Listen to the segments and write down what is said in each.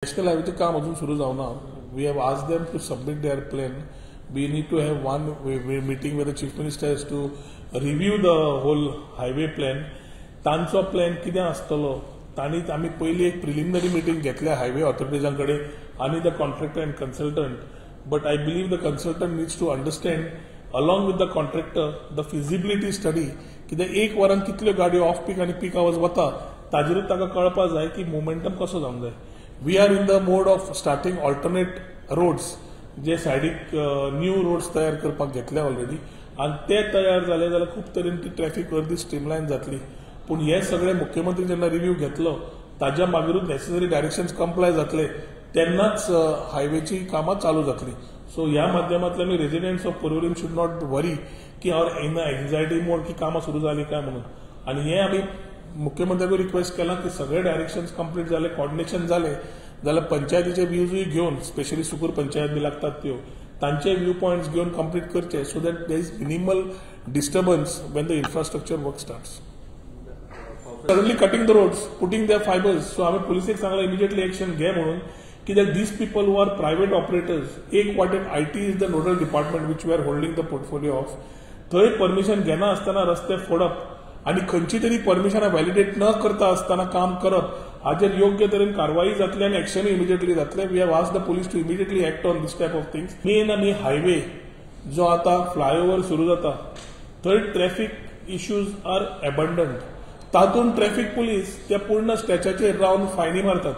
National हायवेचं काम अजून सुरू जावना. We have asked them to submit their plan. We need to have one meeting with the chief minister to review the whole highway plan. तांचो plan कितें आसतलो तांणी आमी पयली एक प्रिलिमिनरी मीटिंग घेतल्या हायवे ऑथॉरिटीजां कडेन आनी the contractor and consultant. But I believe the consultant needs to understand along with the contractor the feasibility study. कित्याक एक वरान कितल्यो गाडयो ऑफ पीक आनी पीक आवर्स वता ताजेरूच ताका कळपाक जाय की मोमेंटम कसो जावंक जाय. We are in the mode of starting alternate roads, जे सायडीक न्यू रोड्स तयार करपाक घेतले ऑलरेडी, आनी ते तयार जाले जाल्यार खूब तरेन ती ट्रॅफिक गर्दी स्ट्रीमलायन जातली. पूण हे सगळे मुख्यमंत्री जेन्ना रिव्यू घेतलो ताज्या मागीरूच नेसेसरी डायरेक्शन्स कंप्लाय जातले तेन्नाच हायवेची कामां चालू जातली. सो ह्या माध्यमांतल्यान residents of Porvorim should not वरी की हांव इन एन्झायटी मोड की कामां सुरू जाली काय म्हणून. आनी हे आमी मुख्यमंत्र्याक रिक्वेस्ट केला की सगळे डायरेक्शन्स कंप्लीट जाले, कॉर्डिनेशन जाले जाल्यार पंचायतीचे व्ह्यूजूय घेवन, स्पेशली सुकूर पंचायत बी लागतात त्यो, तांचे व्यू पॉयंट्स घेवन कंप्लीट करचे so that there is minimal disturbance when the infrastructure work starts. Suddenly cutting the roads, putting their fibres. So आम्ही पुलिसेक सांगला इमिजिएटली एक्शन घे म्हणून, कित्याक these people who are private operators, एक वाटेन IT is the nodal department which we are holding the portfolio of. थंय permission घेना आसतना रस्ते फोडप आनी खंयची तरी परमिशनां व्हॅलिडेट न करता आसतना काम करप हाचेर योग्य तरेन कारवाई जातली आनी एक्शनूय इमिजिएटली जातले. We have asked the police to immediately act on this type of things. Main आनी हायवे जो आता फ्लायओव्हर सुरू जाता थंय ट्रॅफिक इश्यूज आर एबंडंट. तातूंत ट्रॅफिक पुलीस त्या पूर्ण स्ट्रेचाचेर रावन फायनी मारतात.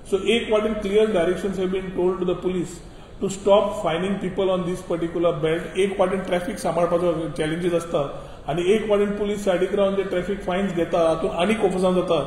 सो एक वाटेन clear directions have been told to the police to stop fining people on this particular belt. एक वाटेन ट्रॅफिक सांबाळपाचो चॅलेंजीस आसता आनी एक वाटेन पुलीस सायडीक रावन जे ट्रॅफिक फायन्स घेता हातूंत आनी कोफसांव जाता.